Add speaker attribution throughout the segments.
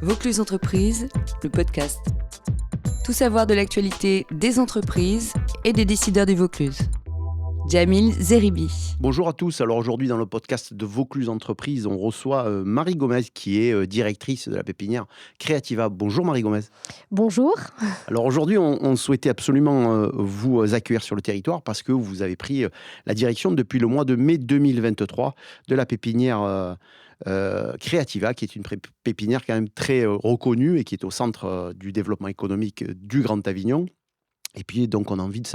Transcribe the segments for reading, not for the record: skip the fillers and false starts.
Speaker 1: Vaucluse Entreprises, le podcast. Tout savoir de l'actualité des entreprises et des décideurs du Vaucluse. Djamil Zeribi.
Speaker 2: Bonjour à tous. Alors aujourd'hui dans le podcast de Vaucluse Entreprises, on reçoit Marie Gomez qui est directrice de la pépinière Creativa. Bonjour Marie Gomez.
Speaker 3: Bonjour.
Speaker 2: Alors aujourd'hui on souhaitait absolument vous accueillir sur le territoire parce que vous avez pris la direction depuis le mois de mai 2023 de la pépinière Creativa, qui est une pépinière quand même très reconnue et qui est au centre du développement économique du Grand Avignon. Et puis, donc, on a envie de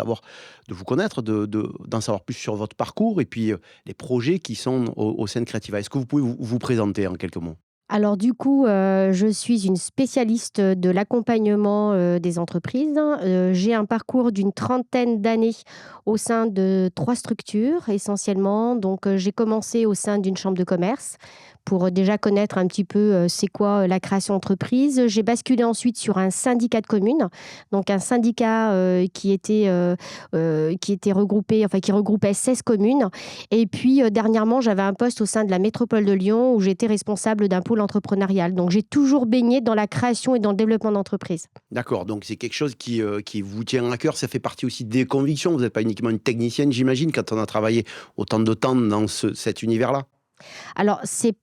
Speaker 2: vous connaître, d'en savoir plus sur votre parcours et puis les projets qui sont au sein de Creativa. Est-ce que vous pouvez vous présenter en quelques mots ?
Speaker 3: Alors du coup, je suis une spécialiste de l'accompagnement des entreprises. J'ai un parcours d'une 30aine d'années au sein de 3 structures essentiellement. Donc j'ai commencé au sein d'une chambre de commerce pour déjà connaître un petit peu c'est quoi la création d'entreprise. J'ai basculé ensuite sur un syndicat de communes, donc un syndicat qui était regroupé, enfin qui regroupait 16 communes. Et puis dernièrement, j'avais un poste au sein de la métropole de Lyon où j'étais responsable d'un pôle entrepreneurial. Donc j'ai toujours baigné dans la création et dans le développement d'entreprises.
Speaker 2: D'accord, donc c'est quelque chose qui vous tient à cœur, ça fait partie aussi des convictions. Vous n'êtes pas uniquement une technicienne, j'imagine, quand on a travaillé autant de temps dans cet univers-là.
Speaker 3: Alors, c'est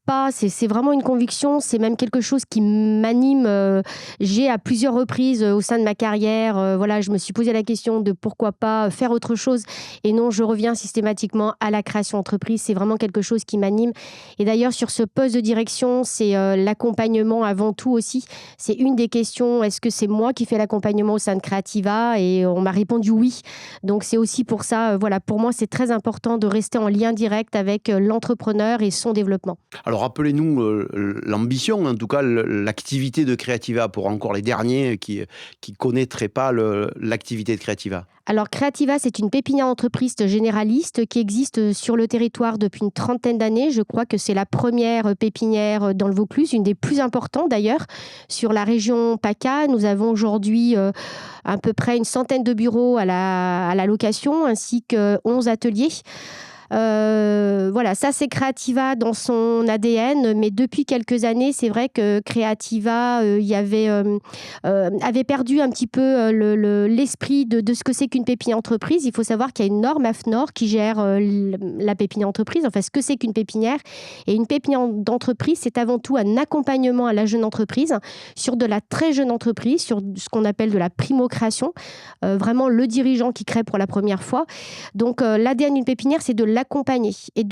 Speaker 3: vraiment une conviction, c'est même quelque chose qui m'anime. J'ai à plusieurs reprises au sein de ma carrière, voilà, je me suis posé la question de pourquoi pas faire autre chose. Et non, je reviens systématiquement à la création d'entreprise. C'est vraiment quelque chose qui m'anime. Et d'ailleurs, sur ce poste de direction, c'est l'accompagnement avant tout aussi. C'est une des questions, est-ce que c'est moi qui fais l'accompagnement au sein de Creativa ? Et on m'a répondu oui. Donc, c'est aussi pour ça, voilà, pour moi, c'est très important de rester en lien direct avec l'entrepreneur et son développement.
Speaker 2: Alors rappelez-nous l'ambition, en tout cas l'activité de Creativa pour encore les derniers qui ne connaîtraient pas l'activité de Creativa.
Speaker 3: Alors Creativa, c'est une pépinière d'entreprise généraliste qui existe sur le territoire depuis une 30aine d'années. Je crois que c'est la première pépinière dans le Vaucluse, une des plus importantes d'ailleurs. Sur la région PACA, nous avons aujourd'hui à peu près une centaine de bureaux à la location ainsi que 11 ateliers. Voilà, ça c'est Creativa dans son ADN, mais depuis quelques années, c'est vrai que Creativa avait perdu un petit peu l'esprit de ce que c'est qu'une pépinière entreprise. Il faut savoir qu'il y a une norme AFNOR qui gère la pépinière entreprise, enfin ce que c'est qu'une pépinière. Et une pépinière d'entreprise, c'est avant tout un accompagnement à la jeune entreprise, sur de la très jeune entreprise, sur ce qu'on appelle de la primo-création, vraiment le dirigeant qui crée pour la première fois. Donc l'ADN d'une pépinière, c'est de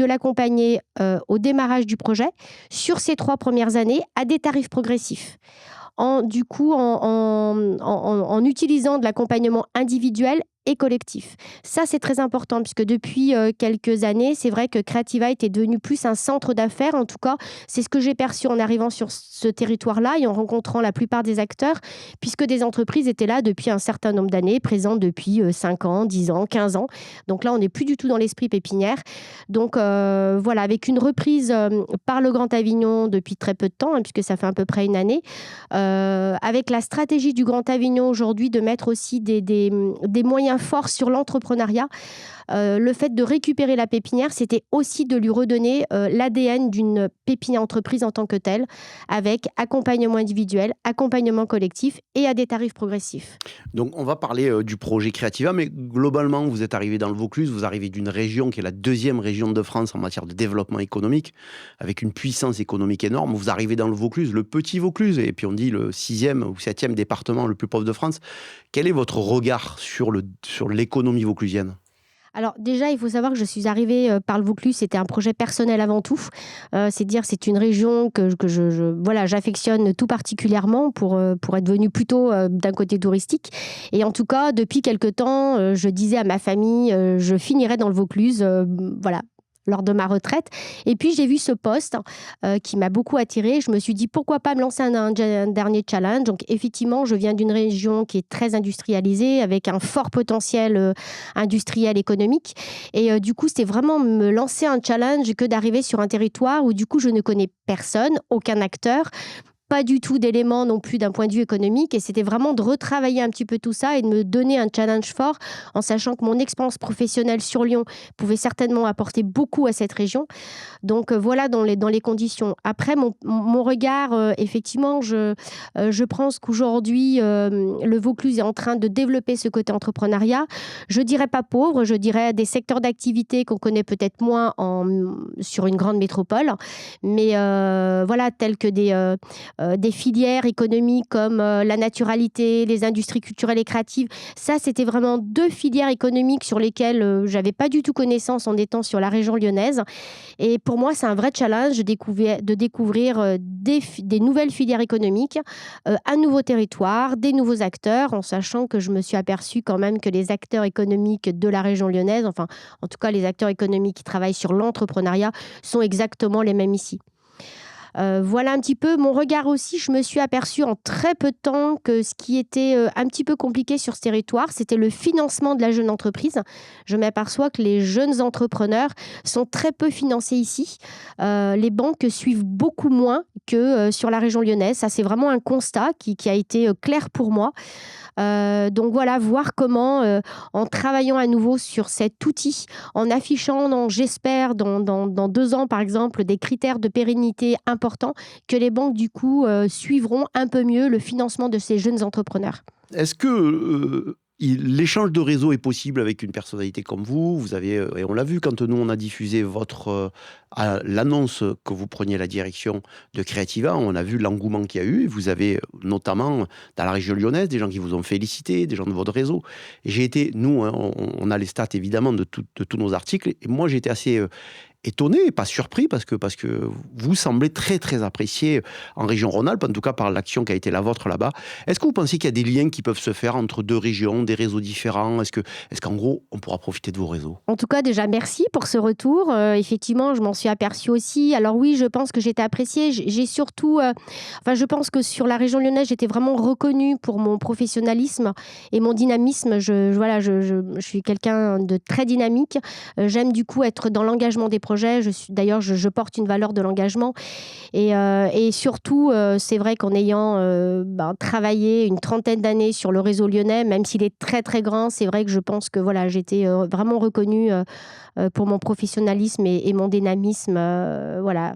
Speaker 3: l'accompagner au démarrage du projet sur ces 3 premières années à des tarifs progressifs. En utilisant de l'accompagnement individuel et collectif. Ça, c'est très important puisque depuis quelques années, c'est vrai que Creativa était devenu plus un centre d'affaires. En tout cas, c'est ce que j'ai perçu en arrivant sur ce territoire-là et en rencontrant la plupart des acteurs, puisque des entreprises étaient là depuis un certain nombre d'années, présentes depuis 5 ans, 10 ans, 15 ans. Donc là, on n'est plus du tout dans l'esprit pépinière. Donc voilà, avec une reprise par le Grand Avignon depuis très peu de temps, puisque ça fait à peu près une année, avec la stratégie du Grand Avignon aujourd'hui de mettre aussi des moyens forts sur l'entrepreneuriat. Le fait de récupérer la pépinière, c'était aussi de lui redonner l'ADN d'une pépinière entreprise en tant que telle, avec accompagnement individuel, accompagnement collectif et à des tarifs progressifs.
Speaker 2: Donc on va parler du projet Creativa, mais globalement, vous êtes arrivé dans le Vaucluse, vous arrivez d'une région qui est la 2e région de France en matière de développement économique, avec une puissance économique énorme. Vous arrivez dans le Vaucluse, le petit Vaucluse, et puis on dit le 6e ou 7e département le plus pauvre de France. Quel est votre regard sur l'économie vauclusienne ?
Speaker 3: Alors déjà, il faut savoir que je suis arrivée par le Vaucluse, c'était un projet personnel avant tout. C'est dire, c'est une région que j'affectionne tout particulièrement pour être venue plutôt d'un côté touristique. Et en tout cas, depuis quelque temps, je disais à ma famille, je finirai dans le Vaucluse, voilà, lors de ma retraite. Et puis, j'ai vu ce poste qui m'a beaucoup attirée. Je me suis dit, pourquoi pas me lancer un dernier challenge. Donc, effectivement, je viens d'une région qui est très industrialisée, avec un fort potentiel industriel économique. Et du coup, c'était vraiment me lancer un challenge que d'arriver sur un territoire où, du coup, je ne connais personne, aucun acteur. pas du tout d'éléments non plus d'un point de vue économique. Et c'était vraiment de retravailler un petit peu tout ça et de me donner un challenge fort en sachant que mon expérience professionnelle sur Lyon pouvait certainement apporter beaucoup à cette région. Donc voilà dans les conditions. Après, mon regard, effectivement, je pense qu'aujourd'hui, le Vaucluse est en train de développer ce côté entrepreneuriat. Je dirais pas pauvre, je dirais des secteurs d'activité qu'on connaît peut-être moins sur une grande métropole, mais voilà, tels que des filières économiques comme la naturalité, les industries culturelles et créatives. Ça, c'était vraiment 2 filières économiques sur lesquelles j'avais pas du tout connaissance en étant sur la région lyonnaise. Et pour moi, c'est un vrai challenge de découvrir des nouvelles filières économiques, un nouveau territoire, des nouveaux acteurs, en sachant que je me suis aperçue quand même que les acteurs économiques de la région lyonnaise, enfin, en tout cas, les acteurs économiques qui travaillent sur l'entrepreneuriat, sont exactement les mêmes ici. Voilà un petit peu mon regard aussi. Je me suis aperçue en très peu de temps que ce qui était un petit peu compliqué sur ce territoire, c'était le financement de la jeune entreprise. Je m'aperçois que les jeunes entrepreneurs sont très peu financés ici. Les banques suivent beaucoup moins que sur la région lyonnaise. Ça, c'est vraiment un constat qui a été clair pour moi. Donc voilà, voir comment, en travaillant à nouveau sur cet outil, en affichant, j'espère, dans 2 ans, par exemple, des critères de pérennité importants, que les banques, du coup, suivront un peu mieux le financement de ces jeunes entrepreneurs.
Speaker 2: Est-ce que l'échange de réseau est possible avec une personnalité comme vous? Vous avez, et on l'a vu quand nous on a diffusé l'annonce que vous preniez la direction de Creativa, on a vu l'engouement qu'il y a eu. Vous avez notamment dans la région lyonnaise des gens qui vous ont félicité, des gens de votre réseau. Et j'ai été, nous, hein, on a les stats évidemment de tous nos articles, et moi j'ai été assez étonné et pas surpris parce que vous semblez très très apprécié en région Rhône-Alpes, en tout cas par l'action qui a été la vôtre là-bas. Est-ce que vous pensez qu'il y a des liens qui peuvent se faire entre 2 régions, des réseaux différents? Est-ce qu'en gros, on pourra profiter de vos réseaux?
Speaker 3: En tout cas, déjà, merci pour ce retour. Effectivement, je m'en suis aperçue aussi. Alors oui, je pense que j'ai été appréciée. J'ai surtout... je pense que sur la région lyonnaise, j'étais vraiment reconnue pour mon professionnalisme et mon dynamisme. Je suis quelqu'un de très dynamique. J'aime du coup être dans l'engagement des projets. D'ailleurs, je porte une valeur de l'engagement. Et surtout, c'est vrai qu'en ayant travaillé une 30aine d'années sur le réseau lyonnais, même s'il est très très grand, c'est vrai que je pense que voilà, j'étais vraiment reconnue pour mon professionnalisme et mon dynamisme. Voilà.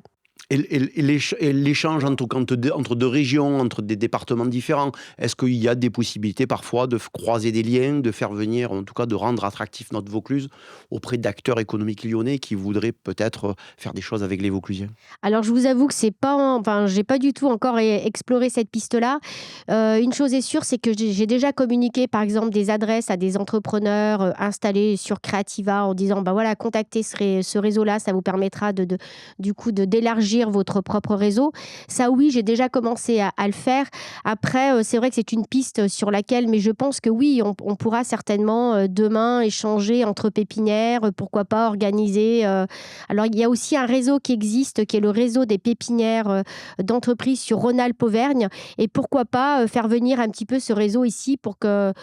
Speaker 2: Et l'échange entre 2 régions, entre des départements différents, est-ce qu'il y a des possibilités parfois de croiser des liens, de faire venir, en tout cas de rendre attractif notre Vaucluse auprès d'acteurs économiques lyonnais qui voudraient peut-être faire des choses avec les Vauclusiens?
Speaker 3: Alors, je vous avoue que j'ai pas du tout encore exploré cette piste-là. Une chose est sûre, c'est que j'ai déjà communiqué, par exemple, des adresses à des entrepreneurs installés sur Creativa en disant, voilà, contactez ce réseau-là, ça vous permettra du coup d'élargir votre propre réseau. Ça, oui, j'ai déjà commencé à le faire. Après, c'est vrai que c'est une piste sur laquelle, mais je pense que oui, on pourra certainement demain échanger entre pépinières, pourquoi pas organiser. Alors, il y a aussi un réseau qui existe, qui est le réseau des pépinières d'entreprises sur Rhône-Alpes-Auvergne. Et pourquoi pas faire venir un petit peu ce réseau ici pour qu'on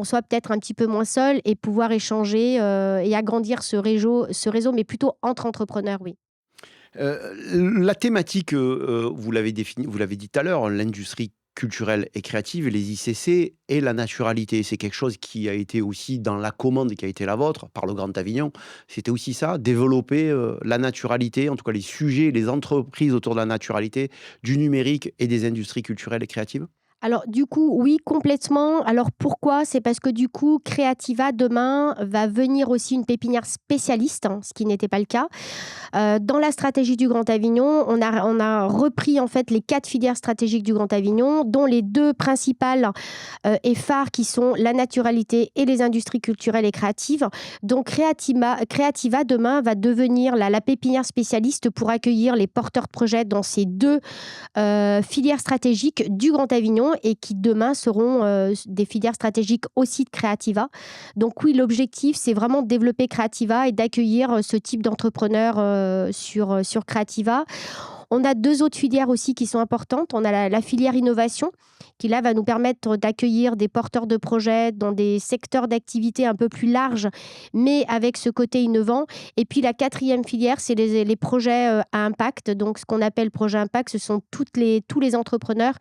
Speaker 3: soit peut-être un petit peu moins seul et pouvoir échanger et agrandir ce réseau, mais plutôt entre entrepreneurs, oui.
Speaker 2: La thématique, vous l'avez dit tout à l'heure, l'industrie culturelle et créative, les ICC et la naturalité. C'est quelque chose qui a été aussi dans la commande qui a été la vôtre par le Grand Avignon. C'était aussi ça, développer la naturalité, en tout cas les sujets, les entreprises autour de la naturalité, du numérique et des industries culturelles et créatives?
Speaker 3: Alors du coup, oui, complètement. Alors pourquoi? C'est parce que du coup, Creativa, demain, va venir aussi une pépinière spécialiste, ce qui n'était pas le cas. Dans la stratégie du Grand Avignon, on a repris en fait les 4 filières stratégiques du Grand Avignon, dont les 2 principales et phares qui sont la naturalité et les industries culturelles et créatives. Donc Creativa demain va devenir la pépinière spécialiste pour accueillir les porteurs de projets dans ces 2 filières stratégiques du Grand Avignon et qui demain seront des filières stratégiques aussi de Creativa. Donc oui, l'objectif, c'est vraiment de développer Creativa et d'accueillir ce type d'entrepreneurs sur Creativa. On a 2 autres filières aussi qui sont importantes. On a la filière innovation qui là va nous permettre d'accueillir des porteurs de projets dans des secteurs d'activité un peu plus larges, mais avec ce côté innovant. Et puis la 4e filière, c'est les projets à impact. Donc ce qu'on appelle projet impact, ce sont tous les entrepreneurs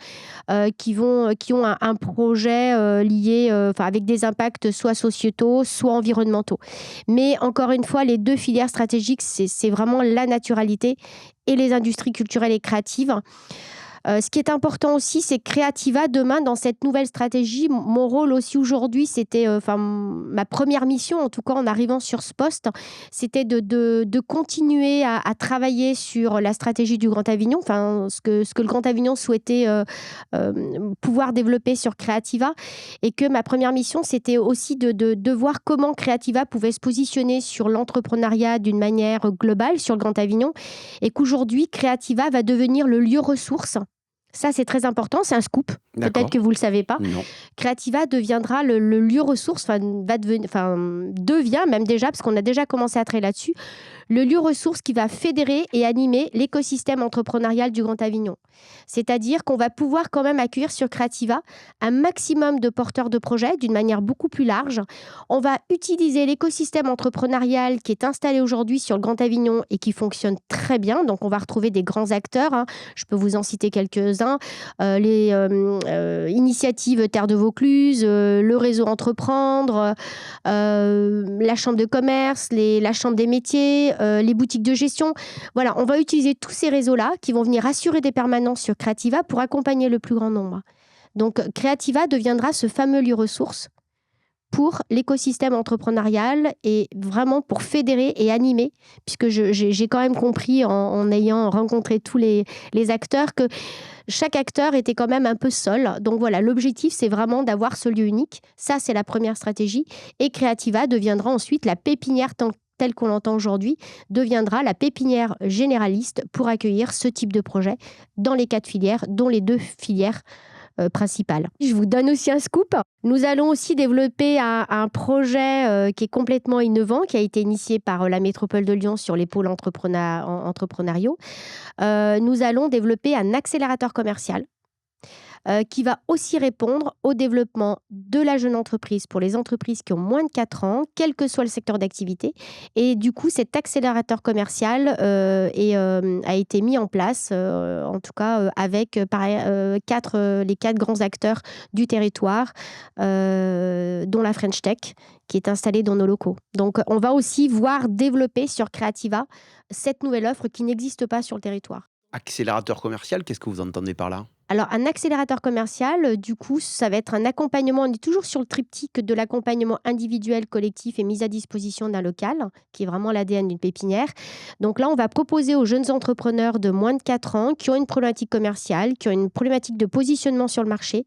Speaker 3: qui ont un projet lié, avec des impacts soit sociétaux, soit environnementaux. Mais encore une fois, les 2 filières stratégiques, c'est vraiment la naturalité et les industries culturelles et créatives. Ce qui est important aussi, c'est Creativa, demain, dans cette nouvelle stratégie, mon rôle aussi aujourd'hui, c'était, ma première mission, en tout cas en arrivant sur ce poste, c'était de continuer à travailler sur la stratégie du Grand Avignon, ce que le Grand Avignon souhaitait pouvoir développer sur Creativa. Et que ma première mission, c'était aussi de voir comment Creativa pouvait se positionner sur l'entrepreneuriat d'une manière globale sur le Grand Avignon. Et qu'aujourd'hui, Creativa va devenir le lieu ressource. Ça, c'est très important, c'est un scoop. Peut-être
Speaker 2: D'accord.
Speaker 3: que vous ne le savez pas.
Speaker 2: Non.
Speaker 3: Creativa deviendra le lieu ressource, devient même déjà, parce qu'on a déjà commencé à travailler là-dessus, le lieu ressource qui va fédérer et animer l'écosystème entrepreneurial du Grand Avignon. C'est-à-dire qu'on va pouvoir quand même accueillir sur Creativa un maximum de porteurs de projets d'une manière beaucoup plus large. On va utiliser l'écosystème entrepreneurial qui est installé aujourd'hui sur le Grand Avignon et qui fonctionne très bien. Donc, on va retrouver des grands acteurs, hein. Je peux vous en citer quelques-uns. Les initiatives Terre de Vaucluse, le réseau Entreprendre, la chambre de commerce, la chambre des métiers, les boutiques de gestion. Voilà, on va utiliser tous ces réseaux-là qui vont venir assurer des permanences sur Creativa pour accompagner le plus grand nombre. Donc, Creativa deviendra ce fameux lieu ressource pour l'écosystème entrepreneurial et vraiment pour fédérer et animer, puisque j'ai quand même compris en ayant rencontré tous les acteurs que chaque acteur était quand même un peu seul. Donc voilà, l'objectif, c'est vraiment d'avoir ce lieu unique. Ça, c'est la première stratégie. Et Creativa deviendra ensuite la pépinière telle qu'on l'entend aujourd'hui, deviendra la pépinière généraliste pour accueillir ce type de projet dans les 4 filières, dont les 2 filières principale. Je vous donne aussi un scoop. Nous allons aussi développer un projet qui est complètement innovant, qui a été initié par la métropole de Lyon sur les pôles entrepreneuriaux. Nous allons développer un accélérateur commercial qui va aussi répondre au développement de la jeune entreprise pour les entreprises qui ont moins de 4 ans, quel que soit le secteur d'activité. Et du coup, cet accélérateur commercial a été mis en place, en tout cas avec les 4 grands acteurs du territoire, dont la French Tech, qui est installée dans nos locaux. Donc, on va aussi voir développer sur Creativa cette nouvelle offre qui n'existe pas sur le territoire.
Speaker 2: Accélérateur commercial, qu'est-ce que vous entendez par là?
Speaker 3: Alors, un accélérateur commercial, du coup, ça va être un accompagnement. On est toujours sur le triptyque de l'accompagnement individuel, collectif et mise à disposition d'un local, qui est vraiment l'ADN d'une pépinière. Donc là, on va proposer aux jeunes entrepreneurs de moins de 4 ans qui ont une problématique commerciale, qui ont une problématique de positionnement sur le marché,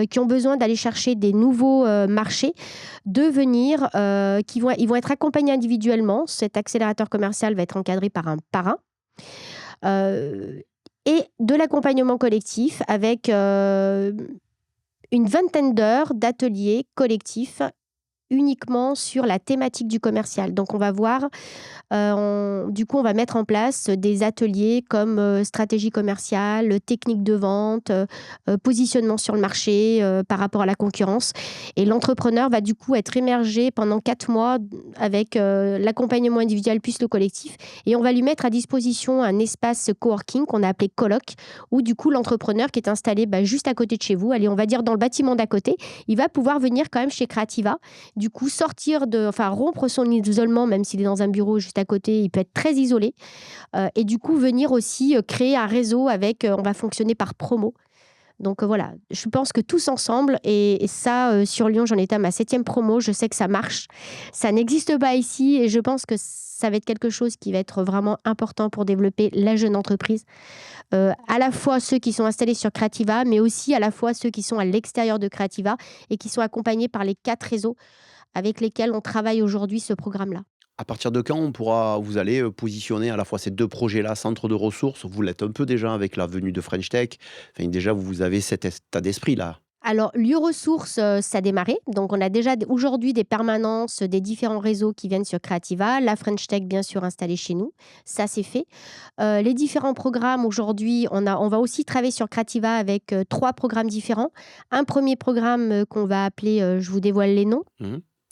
Speaker 3: qui ont besoin d'aller chercher des nouveaux marchés, de venir, ils vont être accompagnés individuellement. Cet accélérateur commercial va être encadré par un parrain. Et de l'accompagnement collectif avec une vingtaine d'heures d'ateliers collectifs uniquement sur la thématique du commercial. Donc, on va voir, on va mettre en place des ateliers comme stratégie commerciale, technique de vente, positionnement sur le marché par rapport à la concurrence. Et l'entrepreneur va du coup être immergé pendant 4 mois avec l'accompagnement individuel plus le collectif. Et on va lui mettre à disposition un espace coworking qu'on a appelé Coloc, où du coup, l'entrepreneur qui est installé juste à côté de chez vous, allez, on va dire dans le bâtiment d'à côté, il va pouvoir venir quand même chez Creativa. Du coup, rompre son isolement, même s'il est dans un bureau juste à côté, il peut être très isolé. Et du coup, venir aussi créer un réseau avec, on va fonctionner par promo. Donc voilà, je pense que tous ensemble, et ça, sur Lyon, j'en étais à ma 7e promo, je sais que ça marche. Ça n'existe pas ici et je pense que ça va être quelque chose qui va être vraiment important pour développer la jeune entreprise. À la fois ceux qui sont installés sur Creativa, mais aussi à la fois ceux qui sont à l'extérieur de Creativa et qui sont accompagnés par les 4 réseaux avec lesquels on travaille aujourd'hui ce programme-là.
Speaker 2: À partir de quand vous allez positionner à la fois ces 2 projets-là, centre de ressources, vous l'êtes un peu déjà avec la venue de French Tech, enfin déjà vous avez cet état d'esprit-là.
Speaker 3: Alors, lieu ressources, ça a démarré. Donc, on a déjà aujourd'hui des permanences des différents réseaux qui viennent sur Creativa. La French Tech, bien sûr, installée chez nous. Ça, c'est fait. Les différents programmes, aujourd'hui, on va aussi travailler sur Creativa avec 3 programmes différents. Un premier programme qu'on va appeler, je vous dévoile les noms.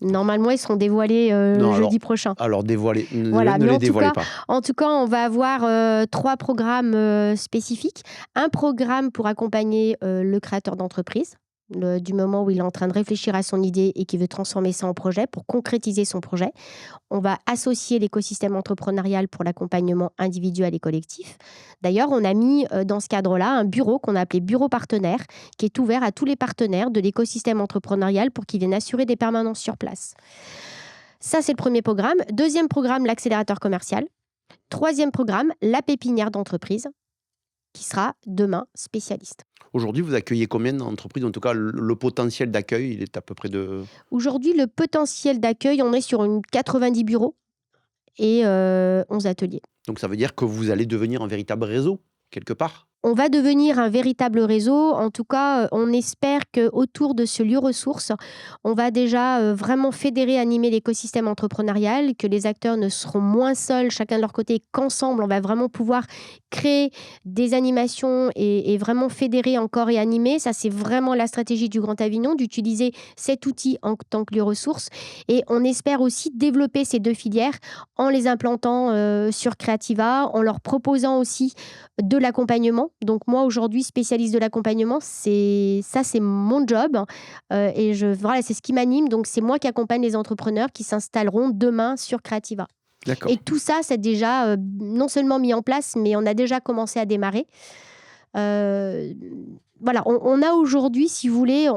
Speaker 3: Normalement, ils seront dévoilés jeudi prochain.
Speaker 2: Alors, dévoilez,
Speaker 3: Voilà,
Speaker 2: ne les dévoilez pas.
Speaker 3: En tout cas, on va avoir 3 programmes spécifiques. Un programme pour accompagner le créateur d'entreprise, du moment où il est en train de réfléchir à son idée et qu'il veut transformer ça en projet, pour concrétiser son projet. On va associer l'écosystème entrepreneurial pour l'accompagnement individuel et collectif. D'ailleurs, on a mis dans ce cadre-là un bureau qu'on a appelé bureau partenaire, qui est ouvert à tous les partenaires de l'écosystème entrepreneurial pour qu'ils viennent assurer des permanences sur place. Ça, c'est le premier programme. Deuxième programme, l'accélérateur commercial. Troisième programme, la pépinière d'entreprise, qui sera demain spécialiste.
Speaker 2: Aujourd'hui, vous accueillez combien d'entreprises? En tout cas, le potentiel d'accueil, il est à peu près de...
Speaker 3: Aujourd'hui, le potentiel d'accueil, on est sur 90 bureaux et 11 ateliers.
Speaker 2: Donc, ça veut dire que vous allez devenir un véritable réseau, quelque part?
Speaker 3: On va devenir un véritable réseau. En tout cas, on espère qu'autour de ce lieu ressource, on va déjà vraiment fédérer, animer l'écosystème entrepreneurial, que les acteurs ne seront moins seuls, chacun de leur côté, qu'ensemble, on va vraiment pouvoir créer des animations et vraiment fédérer encore et animer. Ça, c'est vraiment la stratégie du Grand Avignon, d'utiliser cet outil en tant que lieu ressource. Et on espère aussi développer ces 2 filières en les implantant sur Creativa, en leur proposant aussi de l'accompagnement. Donc moi, aujourd'hui, spécialiste de l'accompagnement, c'est mon job. Et voilà, c'est ce qui m'anime. Donc c'est moi qui accompagne les entrepreneurs qui s'installeront demain sur Creativa.
Speaker 2: D'accord.
Speaker 3: Et tout ça, c'est déjà non seulement mis en place, mais on a déjà commencé à démarrer. Voilà, on a aujourd'hui, si vous voulez,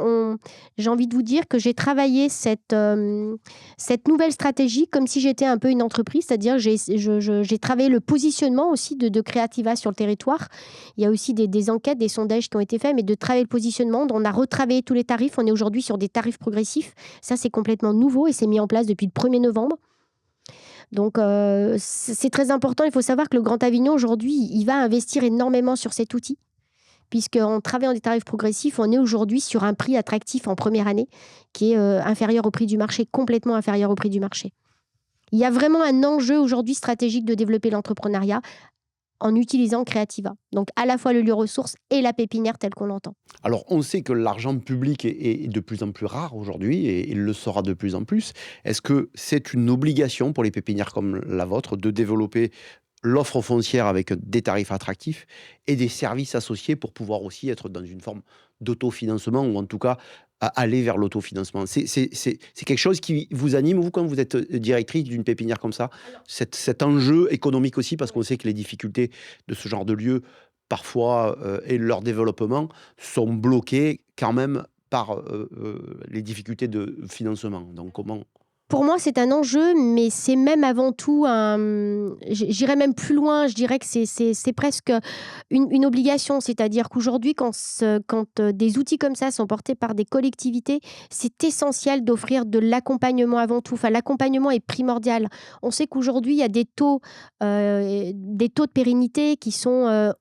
Speaker 3: j'ai envie de vous dire que j'ai travaillé cette nouvelle stratégie comme si j'étais un peu une entreprise, c'est-à-dire j'ai travaillé le positionnement aussi de Creativa sur le territoire. Il y a aussi des enquêtes, des sondages qui ont été faits, mais de travailler le positionnement, on a retravaillé tous les tarifs, on est aujourd'hui sur des tarifs progressifs. Ça, c'est complètement nouveau et c'est mis en place depuis le 1er novembre. Donc, c'est très important. Il faut savoir que le Grand Avignon, aujourd'hui, il va investir énormément sur cet outil, puisqu'en travaillant des tarifs progressifs, on est aujourd'hui sur un prix attractif en première année qui est inférieur au prix du marché, complètement inférieur au prix du marché. Il y a vraiment un enjeu aujourd'hui stratégique de développer l'entrepreneuriat en utilisant Creativa. Donc, à la fois le lieu ressource et la pépinière telle qu'on l'entend.
Speaker 2: Alors, on sait que l'argent public est de plus en plus rare aujourd'hui et il le sera de plus en plus. Est-ce que c'est une obligation pour les pépinières comme la vôtre de développer l'offre foncière avec des tarifs attractifs et des services associés pour pouvoir aussi être dans une forme d'autofinancement ou en tout cas aller vers l'autofinancement? C'est quelque chose qui vous anime, vous, quand vous êtes directrice d'une pépinière comme ça? Cet enjeu économique aussi, parce qu'on sait que les difficultés de ce genre de lieu, parfois, et leur développement, sont bloqués quand même par les difficultés de financement. Donc, comment...
Speaker 3: Pour moi, c'est un enjeu, mais c'est même avant tout j'irais même plus loin, je dirais que c'est presque une obligation. C'est-à-dire qu'aujourd'hui, quand des outils comme ça sont portés par des collectivités, c'est essentiel d'offrir de l'accompagnement avant tout. Enfin, l'accompagnement est primordial. On sait qu'aujourd'hui, il y a des taux de pérennité qui sont...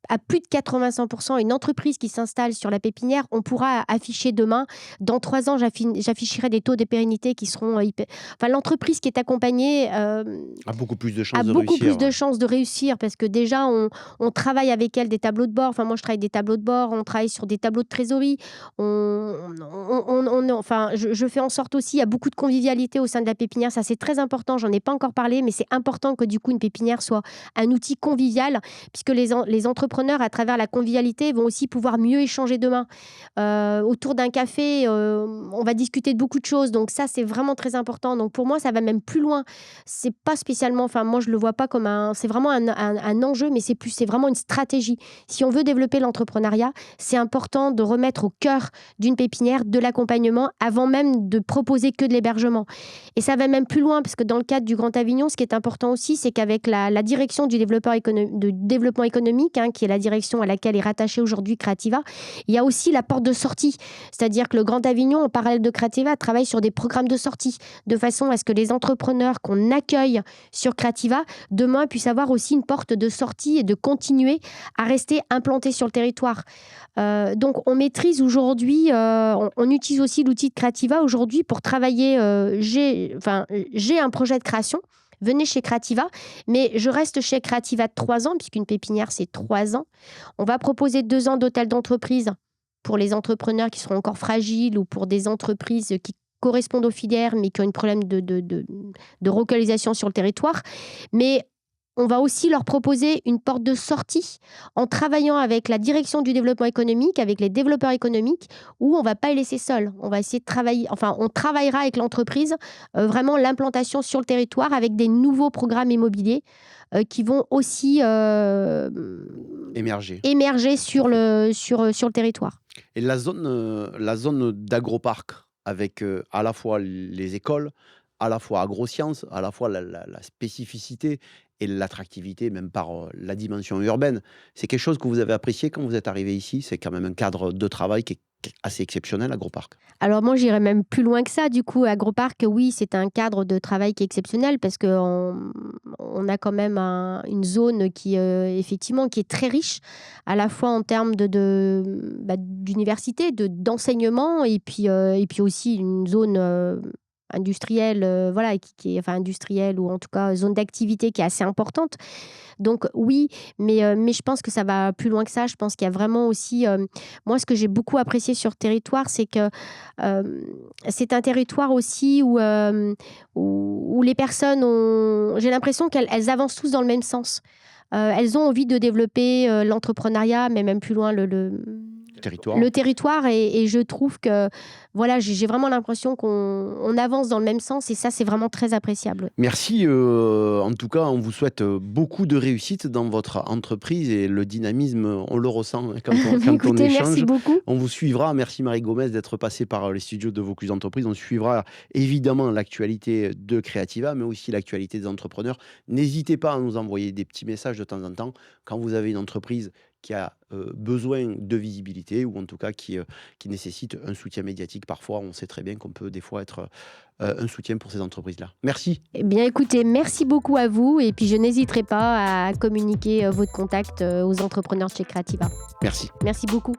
Speaker 3: à plus de 80-100%, une entreprise qui s'installe sur la pépinière, on pourra afficher demain, dans 3 ans, j'afficherai des taux de pérennité qui seront hyper... Enfin, l'entreprise qui est accompagnée
Speaker 2: a beaucoup plus de chances
Speaker 3: de réussir, parce que déjà, on travaille avec elle des tableaux de bord. Enfin, moi, je travaille des tableaux de bord, on travaille sur des tableaux de trésorerie. Enfin, je fais en sorte aussi, il y a beaucoup de convivialité au sein de la pépinière. Ça, c'est très important. J'en ai pas encore parlé, mais c'est important que du coup, une pépinière soit un outil convivial, puisque les entrepreneurs, à travers la convivialité, vont aussi pouvoir mieux échanger demain. Autour d'un café, on va discuter de beaucoup de choses. Donc ça, c'est vraiment très important. Donc pour moi, ça va même plus loin. C'est pas spécialement... Enfin, moi, je le vois pas comme c'est vraiment un enjeu, mais c'est vraiment une stratégie. Si on veut développer l'entrepreneuriat, c'est important de remettre au cœur d'une pépinière de l'accompagnement avant même de proposer que de l'hébergement. Et ça va même plus loin, parce que dans le cadre du Grand Avignon, ce qui est important aussi, c'est qu'avec la direction du développement économique, qui qui est la direction à laquelle est rattachée aujourd'hui Creativa, il y a aussi la porte de sortie. C'est-à-dire que le Grand Avignon, en parallèle de Creativa, travaille sur des programmes de sortie, de façon à ce que les entrepreneurs qu'on accueille sur Creativa, demain, puissent avoir aussi une porte de sortie et de continuer à rester implantés sur le territoire. Donc, on maîtrise aujourd'hui, on utilise aussi l'outil de Creativa aujourd'hui pour travailler. J'ai un projet de création. Venez chez Creativa, mais je reste chez Creativa 3 ans, puisqu'une pépinière, c'est 3 ans. On va proposer 2 ans d'hôtel d'entreprise pour les entrepreneurs qui seront encore fragiles ou pour des entreprises qui correspondent aux filières, mais qui ont un problème de relocalisation sur le territoire. Mais on va aussi leur proposer une porte de sortie en travaillant avec la direction du développement économique, avec les développeurs économiques, où on ne va pas les laisser seuls. On va essayer de travailler, on travaillera avec l'entreprise, vraiment l'implantation sur le territoire avec des nouveaux programmes immobiliers qui vont aussi émerger sur le territoire.
Speaker 2: Et la zone d'agroparc, avec à la fois les écoles, à la fois agrosciences, à la fois la spécificité et l'attractivité, même par la dimension urbaine. C'est quelque chose que vous avez apprécié quand vous êtes arrivé ici. C'est quand même un cadre de travail qui est assez exceptionnel, Agroparc.
Speaker 3: Alors moi, j'irais même plus loin que ça. Du coup, Agroparc, oui, c'est un cadre de travail qui est exceptionnel parce qu'on a quand même une zone qui, effectivement, qui est très riche, à la fois en termes d'université, d'enseignement, et puis aussi une zone industrielle, qui est industrielle, ou en tout cas zone d'activité qui est assez importante. Donc oui, mais je pense que ça va plus loin que ça. Je pense qu'il y a vraiment aussi, moi, ce que j'ai beaucoup apprécié sur le territoire, c'est que c'est un territoire aussi où les personnes j'ai l'impression qu'elles avancent tous dans le même sens. Elles ont envie de développer l'entrepreneuriat, mais même plus loin le territoire, et je trouve que j'ai vraiment l'impression qu'on avance dans le même sens, et ça, c'est vraiment très appréciable.
Speaker 2: Merci. En tout cas, on vous souhaite beaucoup de réussite dans votre entreprise, et le dynamisme, on le ressent quand on échange.
Speaker 3: Merci beaucoup.
Speaker 2: On vous suivra. Merci Marie Gomez d'être passée par les studios de Vaucluse Entreprises. On suivra évidemment l'actualité de Creativa, mais aussi l'actualité des entrepreneurs. N'hésitez pas à nous envoyer des petits messages de temps en temps quand vous avez une entreprise qui a besoin de visibilité, ou en tout cas qui nécessite un soutien médiatique. Parfois, on sait très bien qu'on peut des fois être un soutien pour ces entreprises-là. Merci.
Speaker 3: Eh bien, écoutez, merci beaucoup à vous, et puis je n'hésiterai pas à communiquer votre contact aux entrepreneurs de chez Creativa.
Speaker 2: Merci.
Speaker 3: Merci beaucoup.